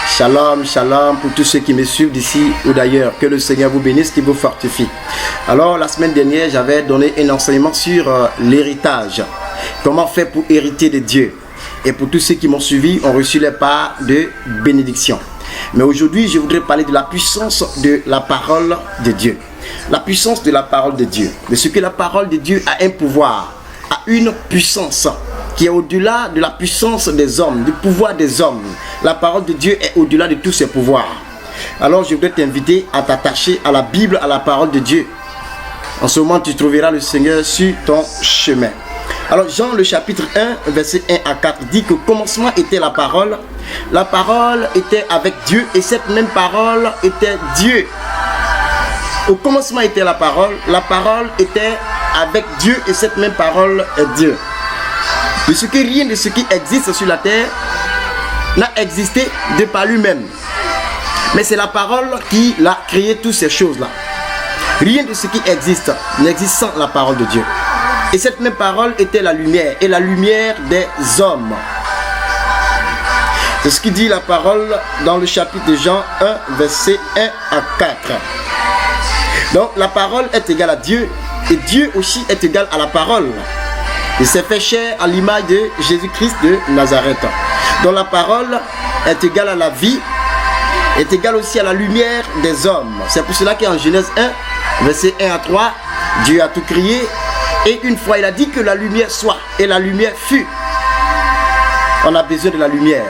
Shalom, shalom pour tous ceux qui me suivent d'ici ou d'ailleurs. Que le Seigneur vous bénisse, qu'il vous fortifie. Alors, la semaine dernière, j'avais donné un enseignement sur l'héritage. Comment faire pour hériter de Dieu. Et pour tous ceux qui m'ont suivi, ont reçu les parts de bénédiction. Mais aujourd'hui, je voudrais parler de la puissance de la parole de Dieu. La puissance de la parole de Dieu. De ce que la parole de Dieu a un pouvoir, a une puissance qui est au-delà de la puissance des hommes, du pouvoir des hommes. La parole de Dieu est au-delà de tous ses pouvoirs. Alors je voudrais t'inviter à t'attacher à la Bible, à la parole de Dieu. En ce moment, tu trouveras le Seigneur sur ton chemin. Alors Jean, le chapitre 1, verset 1 à 4, dit qu'au commencement était la parole était avec Dieu et cette même parole était Dieu. Au commencement était la parole était avec Dieu et cette même parole est Dieu. De ce que rien de ce qui existe sur la terre n'a existé de par lui-même. Mais c'est la parole qui a créé toutes ces choses-là. Rien de ce qui existe n'existe sans la parole de Dieu. Et cette même parole était la lumière, et la lumière des hommes. C'est ce qui dit la parole dans le chapitre de Jean 1, verset 1 à 4. Donc la parole est égale à Dieu, et Dieu aussi est égal à la parole. Il s'est fait chair à l'image de Jésus-Christ de Nazareth. Donc la parole est égale à la vie, est égale aussi à la lumière des hommes. C'est pour cela qu'en Genèse 1, verset 1 à 3, Dieu a tout créé. Et une fois, il a dit que la lumière soit, et la lumière fut. On a besoin de la lumière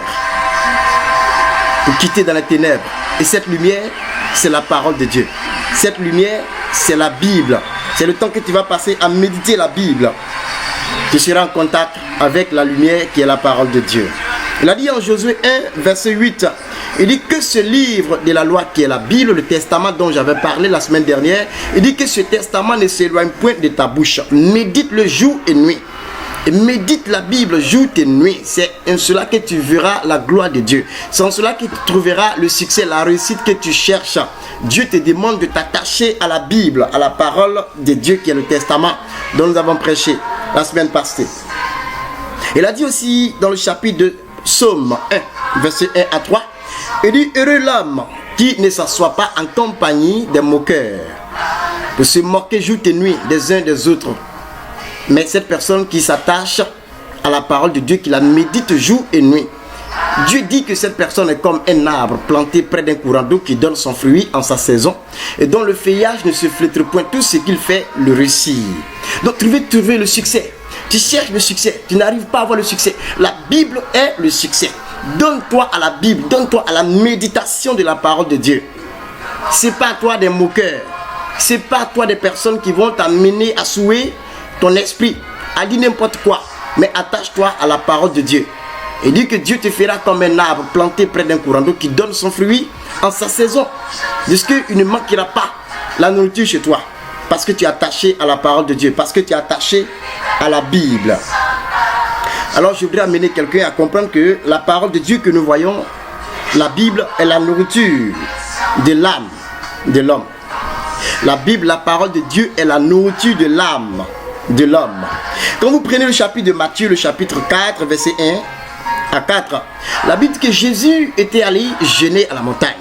pour quitter dans les ténèbres. Et cette lumière, c'est la parole de Dieu. Cette lumière, c'est la Bible. C'est le temps que tu vas passer à méditer la Bible. Tu seras en contact avec la lumière qui est la parole de Dieu. Il a dit en Josué 1, verset 8, il dit que ce livre de la loi qui est la Bible, le testament dont j'avais parlé la semaine dernière, il dit que ce testament ne s'éloigne point de ta bouche. Médite le jour et nuit. Et médite la Bible jour et nuit. C'est en cela que tu verras la gloire de Dieu. C'est en cela que tu trouveras le succès, la réussite que tu cherches. Dieu te demande de t'attacher à la Bible, à la parole de Dieu qui est le testament dont nous avons prêché la semaine passée. Il a dit aussi dans le chapitre de Psaume 1, verset 1 à 3, il dit, heureux l'homme qui ne s'assoit pas en compagnie des moqueurs, de se moquer jour et nuit des uns des autres. Mais cette personne qui s'attache à la parole de Dieu, qui la médite jour et nuit. Dieu dit que cette personne est comme un arbre planté près d'un courant d'eau qui donne son fruit en sa saison et dont le feuillage ne se flétre point. Tout ce qu'il fait le réussit. Donc tu veux trouver le succès. Tu cherches le succès, tu n'arrives pas à avoir le succès. La Bible est le succès. Donne-toi à la Bible, donne-toi à la méditation de la parole de Dieu. C'est pas toi des moqueurs, c'est pas toi des personnes qui vont t'amener à souiller ton esprit, à dire n'importe quoi, mais attache-toi à la parole de Dieu. Et dit que Dieu te fera comme un arbre planté près d'un courant d'eau qui donne son fruit en sa saison. De ce qu'il ne manquera pas la nourriture chez toi. Parce que tu es attaché à la parole de Dieu, parce que tu es attaché à la Bible. Alors je voudrais amener quelqu'un à comprendre que la parole de Dieu que nous voyons, la Bible est la nourriture de l'âme de l'homme. La Bible, la parole de Dieu est la nourriture de l'âme de l'homme. Quand vous prenez le chapitre de Matthieu, le chapitre 4, verset 1 à 4, la Bible dit que Jésus était allé jeûner à la montagne.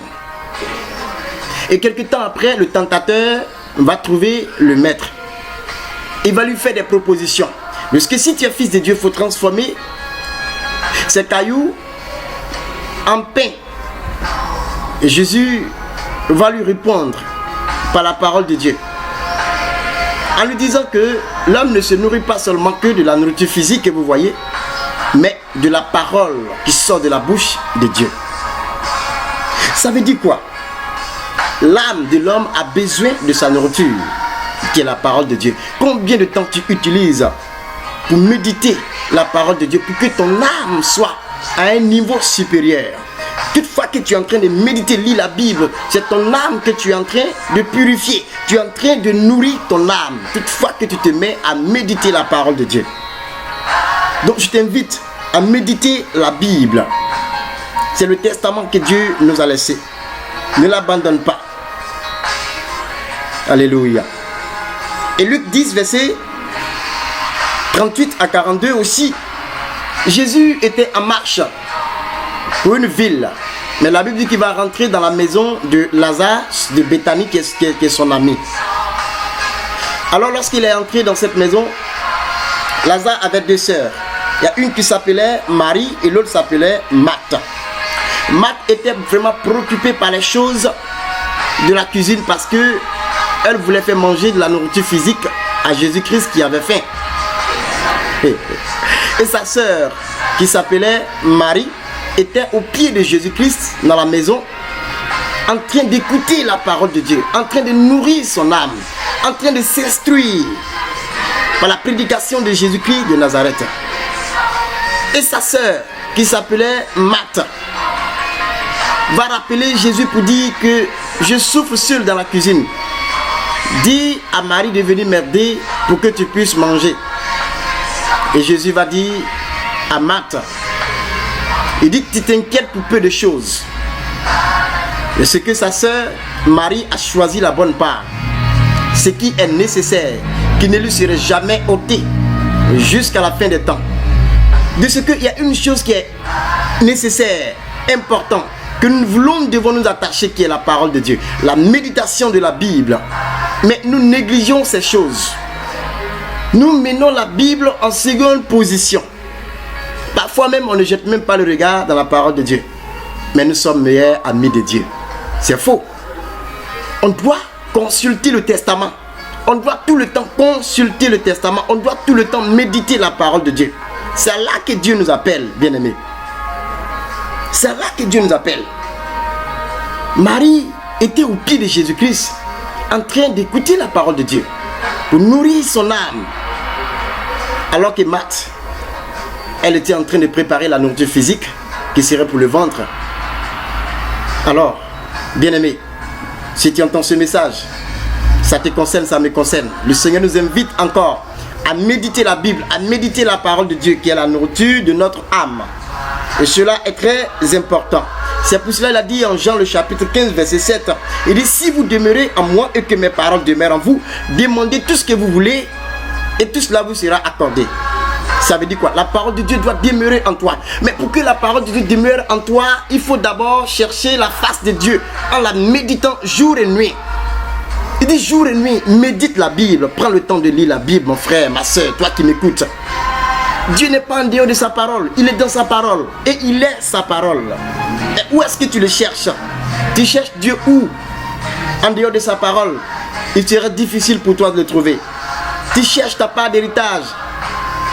Et quelque temps après, le tentateur va trouver le maître. Il va lui faire des propositions. Parce que si tu es fils de Dieu, il faut transformer ces cailloux en pain. Et Jésus va lui répondre par la parole de Dieu. En lui disant que l'homme ne se nourrit pas seulement que de la nourriture physique que vous voyez, mais de la parole qui sort de la bouche de Dieu. Ça veut dire quoi? L'âme de l'homme a besoin de sa nourriture, qui est la parole de Dieu. Combien de temps tu utilises pour méditer la parole de Dieu, pour que ton âme soit à un niveau supérieur? Toutefois que tu es en train de méditer, lire la Bible, c'est ton âme que tu es en train de purifier. Tu es en train de nourrir ton âme. Toutefois que tu te mets à méditer la parole de Dieu. Donc je t'invite à méditer la Bible. C'est le testament que Dieu nous a laissé. Ne l'abandonne pas. Alléluia. Et Luc 10, verset 38 à 42 aussi, Jésus était en marche pour une ville. Mais la Bible dit qu'il va rentrer dans la maison de Lazare de Béthanie qui est son ami. Alors lorsqu'il est entré dans cette maison, Lazare avait 2 sœurs. Il y a une qui s'appelait Marie et l'autre s'appelait Marthe. Marthe était vraiment préoccupée par les choses de la cuisine parce que elle voulait faire manger de la nourriture physique à Jésus-Christ qui avait faim. Et sa sœur qui s'appelait Marie était au pied de Jésus-Christ dans la maison, en train d'écouter la parole de Dieu, en train de nourrir son âme, en train de s'instruire par la prédication de Jésus-Christ de Nazareth. Et sa sœur qui s'appelait Marthe va rappeler Jésus pour dire que je souffre seul dans la cuisine. Dis à Marie de venir m'aider pour que tu puisses manger. Et Jésus va dire à Marthe, il dit que tu t'inquiètes pour peu de choses. Et ce que sa sœur Marie a choisi la bonne part, ce qui est nécessaire, qui ne lui serait jamais ôté jusqu'à la fin des temps. De ce qu'il y a une chose qui est nécessaire, importante, que nous devons nous attacher, qui est la parole de Dieu, la méditation de la Bible. Mais nous négligeons ces choses. Nous menons la Bible en seconde position. Parfois même, on ne jette même pas le regard dans la parole de Dieu. Mais nous sommes meilleurs amis de Dieu. C'est faux. On doit consulter le testament. On doit tout le temps consulter le testament. On doit tout le temps méditer la parole de Dieu. C'est là que Dieu nous appelle, bien-aimés. C'est là que Dieu nous appelle. Marie était au pied de Jésus-Christ, en train d'écouter la parole de Dieu, pour nourrir son âme. Alors que Marthe, elle était en train de préparer la nourriture physique qui serait pour le ventre. Alors, bien-aimé, si tu entends ce message, ça te concerne, ça me concerne. Le Seigneur nous invite encore à méditer la Bible, à méditer la parole de Dieu qui est la nourriture de notre âme. Et cela est très important. C'est pour cela qu'il a dit en Jean le chapitre 15 verset 7, il dit si vous demeurez en moi et que mes paroles demeurent en vous, demandez tout ce que vous voulez et tout cela vous sera accordé. Ça veut dire quoi? La parole de Dieu doit demeurer en toi. Mais pour que la parole de Dieu demeure en toi, il faut d'abord chercher la face de Dieu en la méditant jour et nuit. Il dit jour et nuit, médite la Bible. Prends le temps de lire la Bible, mon frère, ma soeur, toi qui m'écoutes. Dieu n'est pas en dehors de sa parole, il est dans sa parole. Et il est sa parole. Et où est-ce que tu le cherches? Tu cherches Dieu où? En dehors de sa parole. Il serait difficile pour toi de le trouver. Tu cherches ta part d'héritage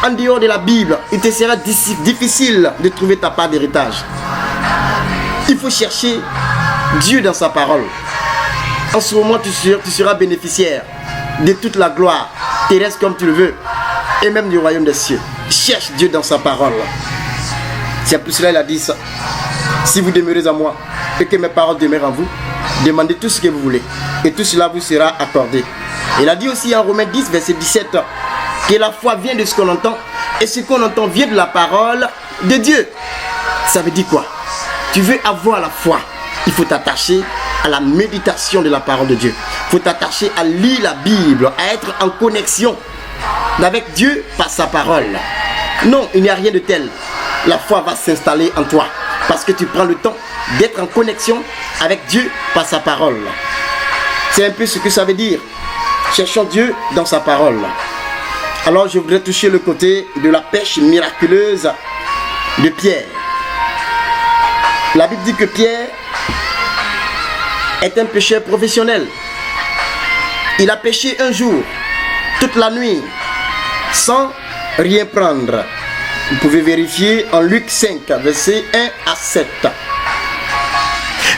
en dehors de la Bible. Il te sera difficile de trouver ta part d'héritage. Il faut chercher Dieu dans sa parole. En ce moment, tu seras bénéficiaire de toute la gloire terrestre comme tu le veux, et même du royaume des cieux. Cherche Dieu dans sa parole. C'est pour cela qu'il a dit ça. Si vous demeurez en moi et que mes paroles demeurent en vous, demandez tout ce que vous voulez et tout cela vous sera accordé. Il a dit aussi en Romains 10 verset 17 que la foi vient de ce qu'on entend et ce qu'on entend vient de la parole de Dieu. Ça veut dire quoi? Tu veux avoir la foi, il faut t'attacher à la méditation de la parole de Dieu. Il faut t'attacher à lire la Bible, à être en connexion avec Dieu par sa parole. Non, il n'y a rien de tel. La foi va s'installer en toi parce que tu prends le temps d'être en connexion avec Dieu par sa parole. C'est un peu ce que ça veut dire. Cherchons Dieu dans sa parole. Alors je voudrais toucher le côté de la pêche miraculeuse de Pierre. La Bible dit que Pierre est un pêcheur professionnel. Il a pêché un jour, toute la nuit, sans rien prendre. Vous pouvez vérifier en Luc 5, versets 1 à 7.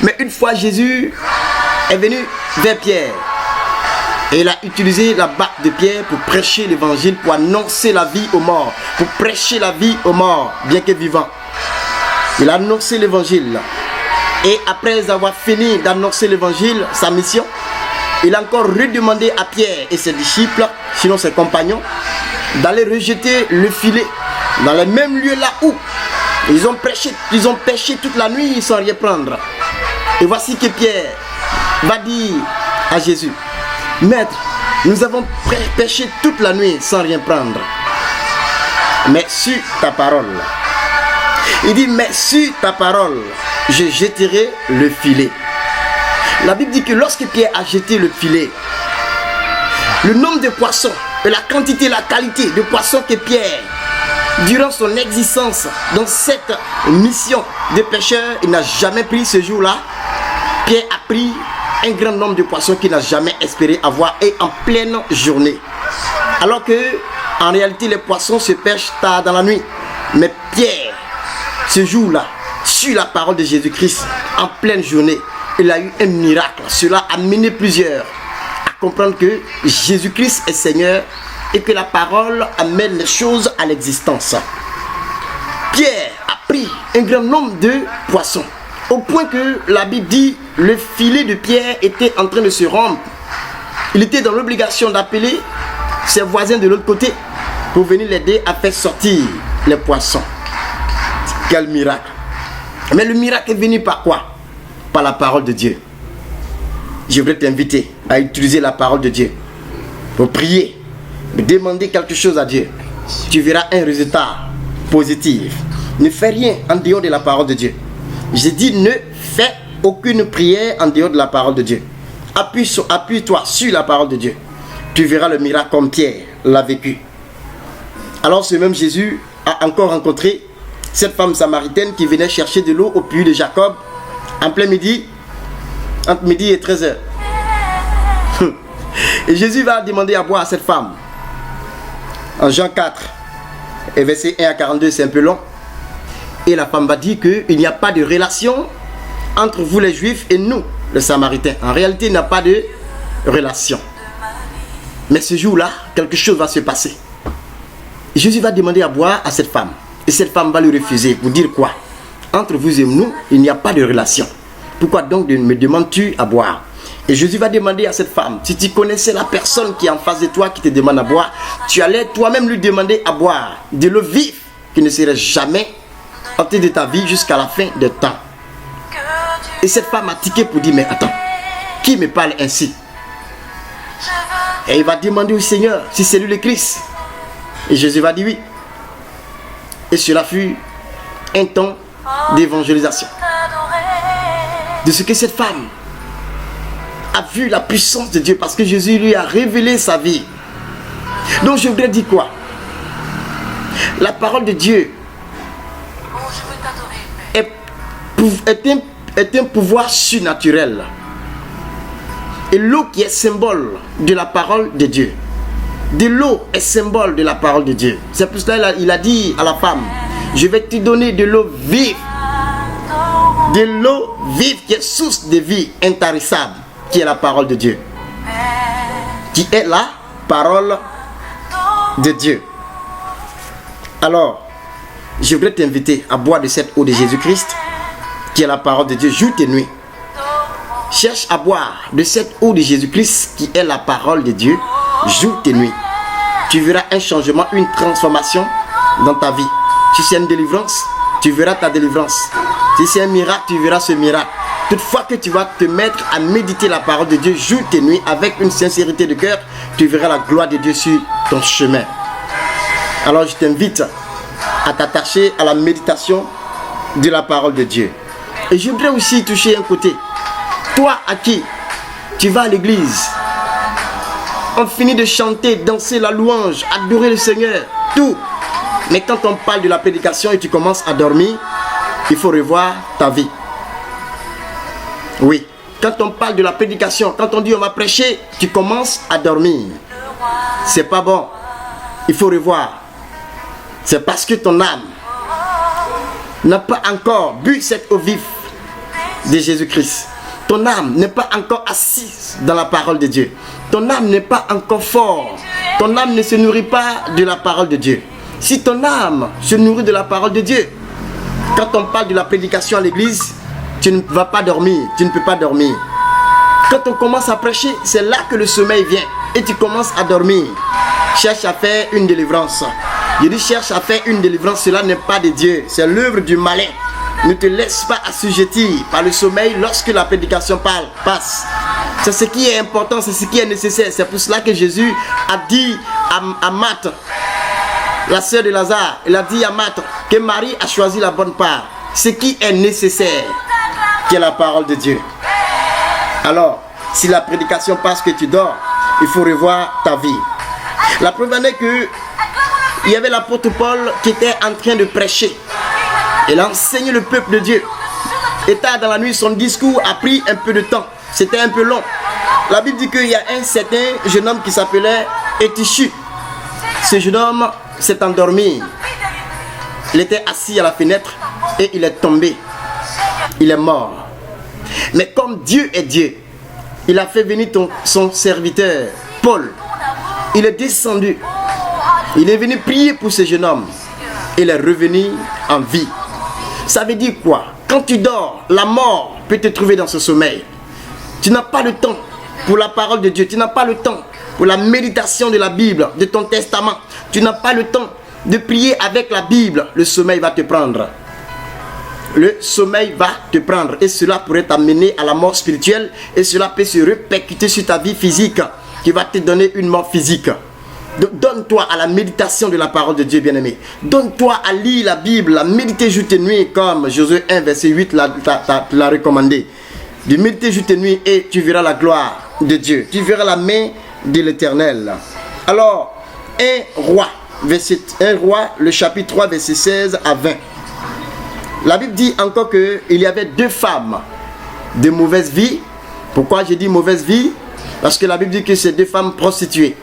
Mais une fois Jésus est venu vers Pierre, et il a utilisé la barque de Pierre pour prêcher l'évangile, pour annoncer la vie aux morts, pour prêcher la vie aux morts, bien que vivants. Il a annoncé l'évangile. Et après avoir fini d'annoncer l'évangile, sa mission, il a encore redemandé à Pierre et ses disciples, sinon ses compagnons, d'aller rejeter le filet dans le même lieu là où ils ont pêché toute la nuit sans rien prendre. Et voici que Pierre va dire à Jésus, Maître, nous avons pêché toute la nuit sans rien prendre. Mais sur ta parole, Il dit, mais sur ta parole, je jetterai le filet. La Bible dit que lorsque Pierre a jeté le filet, le nombre de poissons et la quantité, la qualité de poissons que Pierre, durant son existence dans cette mission de pêcheur, il n'a jamais pris ce jour-là. Pierre a pris un grand nombre de poissons qu'il n'a jamais espéré avoir et en pleine journée. Alors que en réalité les poissons se pêchent tard dans la nuit. Mais Pierre, ce jour-là, sur la parole de Jésus-Christ, en pleine journée, il a eu un miracle. Cela a mené plusieurs à comprendre que Jésus-Christ est Seigneur et que la parole amène les choses à l'existence. Pierre a pris un grand nombre de poissons, au point que la Bible dit le filet de Pierre était en train de se rompre. Il était dans l'obligation d'appeler ses voisins de l'autre côté pour venir l'aider à faire sortir les poissons. Quel miracle! Mais le miracle est venu par quoi? Par la parole de Dieu. Je voudrais t'inviter à utiliser la parole de Dieu pour prier, demander quelque chose à Dieu. Tu verras un résultat positif. Ne fais rien en dehors de la parole de Dieu. J'ai dit ne fais aucune prière en dehors de la parole de Dieu. Appuie-toi sur la parole de Dieu. Tu verras le miracle comme Pierre l'a vécu. Alors ce même Jésus a encore rencontré cette femme samaritaine qui venait chercher de l'eau au puits de Jacob en plein midi, entre midi et 13h. Et Jésus va demander à boire à cette femme. En Jean 4, et verset 1 à 42, c'est un peu long. Et la femme va dire qu'il n'y a pas de relation entre vous les Juifs et nous, les Samaritains. En réalité, il n'y a pas de relation. Mais ce jour-là, quelque chose va se passer. Et Jésus va demander à boire à cette femme. Et cette femme va lui refuser pour dire quoi? Entre vous et nous, il n'y a pas de relation. Pourquoi donc me demandes-tu à boire? Et Jésus va demander à cette femme, si tu connaissais la personne qui est en face de toi, qui te demande à boire, tu allais toi-même lui demander à boire de l'eau vive qui ne serait jamais ôtée de ta vie jusqu'à la fin des temps. Et cette femme a tiqué pour dire, mais attends, qui me parle ainsi? Et il va demander au Seigneur si c'est lui le Christ. Et Jésus va dire oui. Et cela fut un temps d'évangélisation. De ce que cette femme a vu la puissance de Dieu parce que Jésus lui a révélé sa vie. Donc je voudrais dire quoi? La parole de Dieu est un pouvoir surnaturel. Et l'eau qui est symbole de la parole de Dieu. De l'eau est symbole de la parole de Dieu. C'est pour cela qu'il a dit à la femme, je vais te donner de l'eau vive. De l'eau vive qui est source de vie intarissable, qui est la parole de Dieu. Qui est la parole de Dieu. Alors, je voudrais t'inviter à boire de cette eau de Jésus-Christ, qui est la parole de Dieu, jour et nuit. Cherche à boire de cette eau de Jésus-Christ, qui est la parole de Dieu, jour et nuit. Tu verras un changement, une transformation dans ta vie. Si c'est une délivrance, tu verras ta délivrance. Si c'est un miracle, tu verras ce miracle. Toutefois que tu vas te mettre à méditer la parole de Dieu jour et nuit avec une sincérité de cœur, tu verras la gloire de Dieu sur ton chemin. Alors je t'invite à t'attacher à la méditation de la parole de Dieu. Et je voudrais aussi toucher un côté. Toi à qui tu vas à l'église, on finit de chanter, danser la louange, adorer le Seigneur, tout. Mais quand on parle de la prédication et tu commences à dormir, il faut revoir ta vie. Oui, quand on parle de la prédication, quand on dit on va prêcher, tu commences à dormir. C'est pas bon. Il faut revoir. C'est parce que ton âme n'a pas encore bu cette eau vive de Jésus-Christ. Ton âme n'est pas encore assise dans la parole de Dieu. Ton âme n'est pas encore fort. Ton âme ne se nourrit pas de la parole de Dieu. Si ton âme se nourrit de la parole de Dieu, quand on parle de la prédication à l'église, tu ne vas pas dormir, tu ne peux pas dormir. Quand on commence à prêcher, c'est là que le sommeil vient et tu commences à dormir. Cherche à faire une délivrance. Je dis cherche à faire une délivrance, cela n'est pas de Dieu, c'est l'œuvre du malin. Ne te laisse pas assujettir par le sommeil lorsque la prédication passe. C'est ce qui est important, c'est ce qui est nécessaire. C'est pour cela que Jésus a dit à Marthe, la sœur de Lazare, elle a dit à Marthe que Marie a choisi la bonne part, ce qui est nécessaire, qui est la parole de Dieu. Alors, si la prédication passe que tu dors, il faut revoir ta vie. La preuve en est que il y avait l'apôtre Paul qui était en train de prêcher. Il enseignait le peuple de Dieu. Et tard dans la nuit, son discours a pris un peu de temps. C'était un peu long. La Bible dit qu'il y a un certain jeune homme qui s'appelait Étichu. Ce jeune homme s'est endormi. Il était assis à la fenêtre et il est tombé. Il est mort. Mais comme Dieu est Dieu, il a fait venir son serviteur, Paul. Il est descendu. Il est venu prier pour ce jeune homme. Il est revenu en vie. Ça veut dire quoi? Quand tu dors, la mort peut te trouver dans ce sommeil. Tu n'as pas le temps pour la parole de Dieu. Tu n'as pas le temps pour la méditation de la Bible, de ton testament. Tu n'as pas le temps de prier avec la Bible. Le sommeil va te prendre. Le sommeil va te prendre. Et cela pourrait t'amener à la mort spirituelle. Et cela peut se répercuter sur ta vie physique, qui va te donner une mort physique. Donne-toi à la méditation de la parole de Dieu, bien-aimé. Donne-toi à lire la Bible, à méditer jour et nuit, comme Josué 1, verset 8 l'a recommandé. De méditer jour et nuit et tu verras la gloire de Dieu. Tu verras la main de l'Éternel. Alors, 1 roi, le chapitre 3, verset 16 à 20. La Bible dit encore qu'il y avait deux femmes de mauvaise vie. Pourquoi j'ai dit mauvaise vie? Parce que la Bible dit que c'est deux femmes prostituées.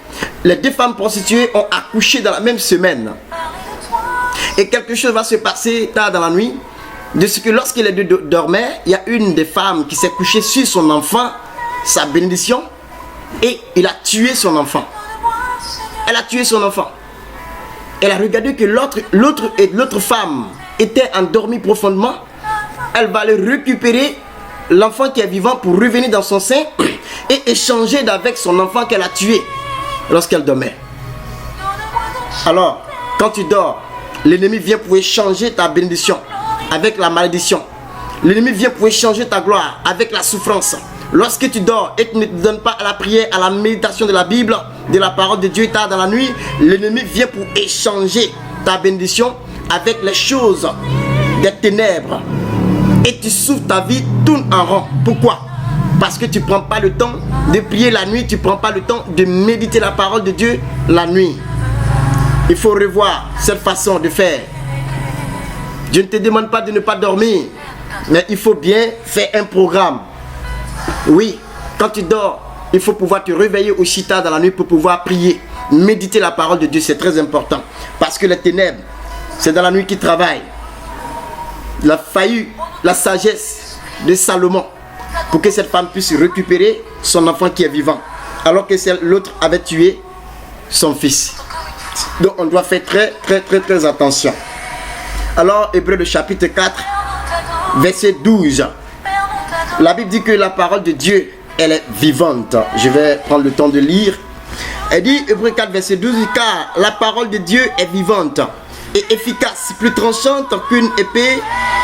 Les deux femmes prostituées ont accouché dans la même semaine. Et quelque chose va se passer tard dans la nuit. De ce que lorsque les deux dormaient, il y a une des femmes qui s'est couchée sur son enfant, sa bénédiction, et il a tué son enfant. Elle a tué son enfant. Elle a regardé que l'autre femme était endormie profondément. Elle va le récupérer, l'enfant qui est vivant, pour revenir dans son sein et échanger avec son enfant qu'elle a tué lorsqu'elle dormait. Alors, quand tu dors, l'ennemi vient pour échanger ta bénédiction avec la malédiction. L'ennemi vient pour échanger ta gloire avec la souffrance. Lorsque tu dors et tu ne te donnes pas à la prière, à la méditation de la Bible, de la parole de Dieu tard dans la nuit, l'ennemi vient pour échanger ta bénédiction avec les choses des ténèbres. Et tu souffres, ta vie tourne en rond. Pourquoi? Parce que tu ne prends pas le temps de prier la nuit, tu ne prends pas le temps de méditer la parole de Dieu la nuit. Il faut revoir cette façon de faire. Je ne te demande pas de ne pas dormir, mais il faut bien faire un programme. Oui, quand tu dors, il faut pouvoir te réveiller aussi tard dans la nuit pour pouvoir prier. Méditer la parole de Dieu, c'est très important. Parce que les ténèbres, c'est dans la nuit qu'ils travaillent. Il a fallu la sagesse de Salomon pour que cette femme puisse récupérer son enfant qui est vivant, alors que l'autre avait tué son fils. Donc on doit faire très attention. Alors, Hébreux le chapitre 4, verset 12. La Bible dit que la parole de Dieu, elle est vivante. Je vais prendre le temps de lire. Elle dit, Hébreux 4, verset 12, car la parole de Dieu est vivante et efficace, plus tranchante qu'une épée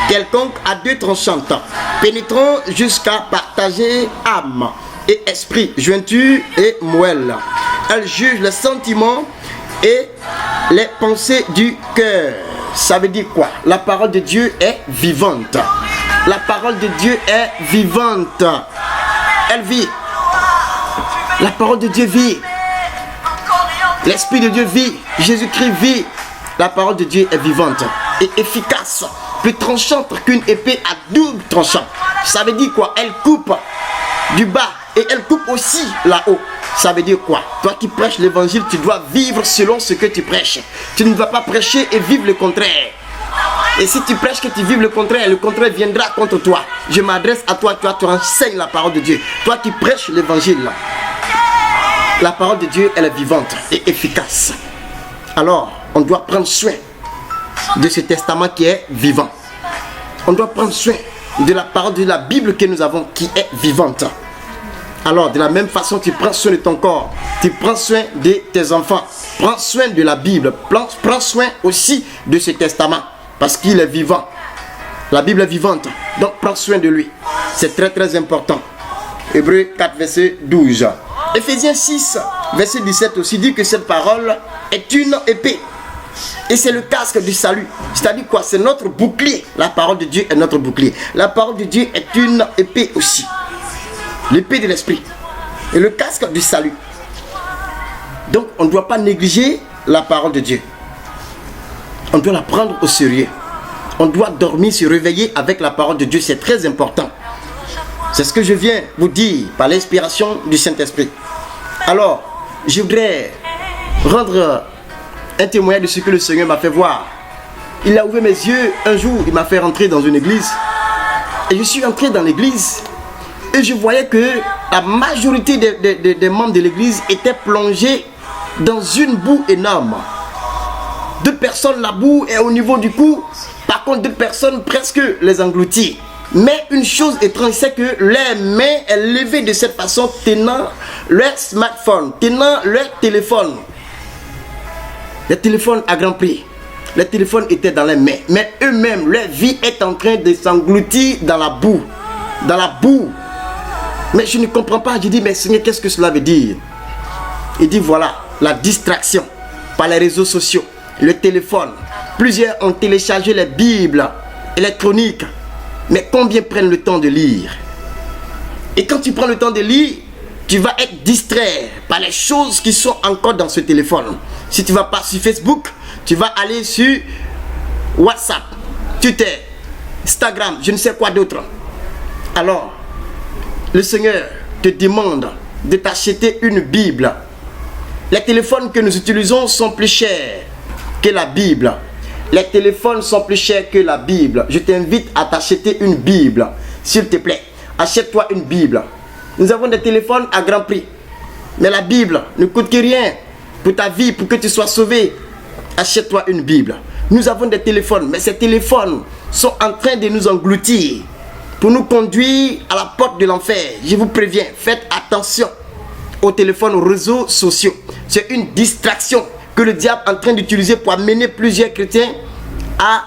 quelconque à deux tranchantes, pénétrant jusqu'à partager âme et esprit, jointure et moelle. Elle juge les sentiments et les pensées du cœur. Ça veut dire quoi? La parole de Dieu est vivante. La parole de Dieu est vivante. Elle vit. La parole de Dieu vit. L'Esprit de Dieu vit. Jésus-Christ vit. La parole de Dieu est vivante et efficace, plus tranchante qu'une épée à double tranchant. Ça veut dire quoi? Elle coupe du bas et elle coupe aussi là-haut. Ça veut dire quoi? Toi qui prêches l'évangile, tu dois vivre selon ce que tu prêches. Tu ne vas pas prêcher et vivre le contraire. Et si tu prêches que tu vives le contraire viendra contre toi. Je m'adresse à toi, tu enseignes la parole de Dieu. Toi qui prêches l'évangile, la parole de Dieu, elle est vivante et efficace. Alors, on doit prendre soin de ce testament qui est vivant. On doit prendre soin de la parole de la Bible que nous avons qui est vivante. Alors, de la même façon, tu prends soin de ton corps, tu prends soin de tes enfants, prends soin de la Bible, prends soin aussi de ce testament, parce qu'il est vivant. La Bible est vivante, donc prends soin de lui. C'est très important. Hébreux 4, verset 12. Éphésiens 6, verset 17 aussi dit que cette parole est une épée Et c'est le casque du salut. C'est-à-dire quoi? C'est notre bouclier. La parole de Dieu est notre bouclier. La parole de Dieu est une épée aussi. L'épée de l'esprit. Et le casque du salut. Donc on ne doit pas négliger la parole de Dieu. On doit la prendre au sérieux. On doit dormir, se réveiller avec la parole de Dieu. C'est très important. C'est ce que je viens vous dire par l'inspiration du Saint-Esprit. Alors, je voudrais rendre un témoignage de ce que le Seigneur m'a fait voir. Il a ouvert mes yeux un jour, il m'a fait rentrer dans une église. Et je suis entré dans l'église et je voyais que la majorité des membres de l'église étaient plongés dans une boue énorme. 2 personnes, la boue est au niveau du cou. Par contre, 2 personnes presque les engloutit. Mais une chose étrange, c'est que leurs mains sont levées de cette façon, tenant leur smartphone, tenant leur téléphone. Les téléphones à grand prix. Les téléphones étaient dans les mains. Mais eux-mêmes, leur vie est en train de s'engloutir dans la boue. Dans la boue. Mais je ne comprends pas. Je dis, mais Seigneur, qu'est-ce que cela veut dire? Il dit, voilà, la distraction par les réseaux sociaux, le téléphone. Plusieurs ont téléchargé les Bibles électroniques. Mais combien prennent le temps de lire? Et quand tu prends le temps de lire, tu vas être distrait par les choses qui sont encore dans ce téléphone. Si tu ne vas pas sur Facebook, tu vas aller sur WhatsApp, Twitter, Instagram, je ne sais quoi d'autre. Alors, le Seigneur te demande de t'acheter une Bible. Les téléphones que nous utilisons sont plus chers que la Bible. Les téléphones sont plus chers que la Bible. Je t'invite à t'acheter une Bible. S'il te plaît, achète-toi une Bible. Nous avons des téléphones à grand prix. Mais la Bible ne coûte que rien pour ta vie, pour que tu sois sauvé. Achète-toi une Bible. Nous avons des téléphones, mais ces téléphones sont en train de nous engloutir pour nous conduire à la porte de l'enfer. Je vous préviens, faites attention aux téléphones, aux réseaux sociaux. C'est une distraction que le diable est en train d'utiliser pour amener plusieurs chrétiens à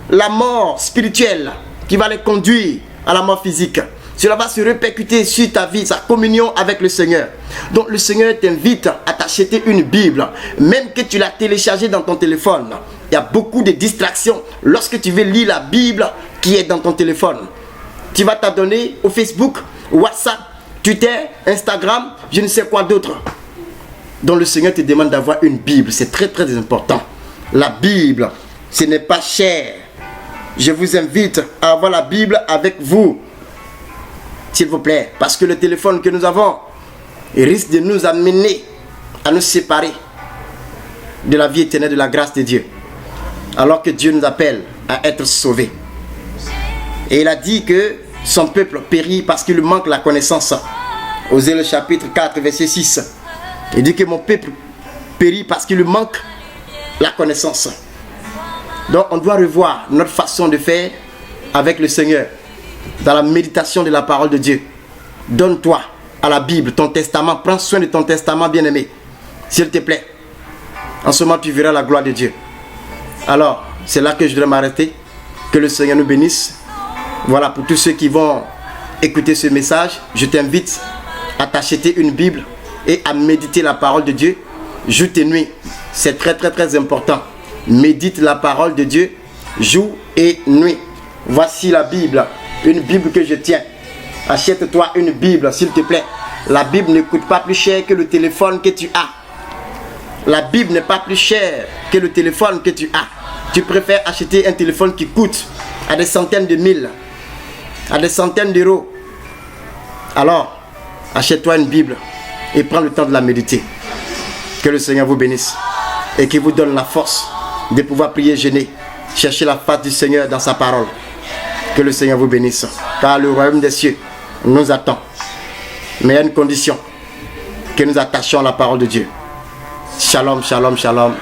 la mort spirituelle qui va les conduire à la mort physique. Cela va se répercuter sur ta vie, sa communion avec le Seigneur. Donc le Seigneur t'invite à t'acheter une Bible, même que tu l'as téléchargée dans ton téléphone. Il y a beaucoup de distractions lorsque tu veux lire la Bible qui est dans ton téléphone. Tu vas t'adonner au Facebook, WhatsApp, Twitter, Instagram, je ne sais quoi d'autre. Donc le Seigneur te demande d'avoir une Bible. C'est très très important. La Bible, ce n'est pas cher. Je vous invite à avoir la Bible avec vous. S'il vous plaît. Parce que le téléphone que nous avons, il risque de nous amener à nous séparer de la vie éternelle, de la grâce de Dieu. Alors que Dieu nous appelle à être sauvés. Et il a dit que son peuple périt parce qu'il lui manque la connaissance. Osée le chapitre 4, verset 6. Il dit que mon peuple périt parce qu'il lui manque la connaissance. Donc on doit revoir notre façon de faire avec le Seigneur dans la méditation de la parole de Dieu. Donne-toi à la Bible, ton testament. Prends soin de ton testament, bien-aimé. S'il te plaît. En ce moment, tu verras la gloire de Dieu. Alors, c'est là que je voudrais m'arrêter. Que le Seigneur nous bénisse. Voilà, pour tous ceux qui vont écouter ce message, je t'invite à t'acheter une Bible et à méditer la parole de Dieu jour et nuit. C'est très très très important. Médite la parole de Dieu jour et nuit. Voici la Bible, une Bible que je tiens. Achète-toi une Bible, s'il te plaît. La Bible ne coûte pas plus cher que le téléphone que tu as. La Bible n'est pas plus chère que le téléphone que tu as. Tu préfères acheter un téléphone qui coûte à des centaines de mille, à des centaines d'euros. Alors, achète-toi une Bible et prends le temps de la méditer. Que le Seigneur vous bénisse et qu'il vous donne la force de pouvoir prier, jeûner, chercher la face du Seigneur dans sa parole. Que le Seigneur vous bénisse, car le royaume des cieux nous attend. Mais il y a une condition, que nous attachions à la parole de Dieu. Shalom, shalom, shalom.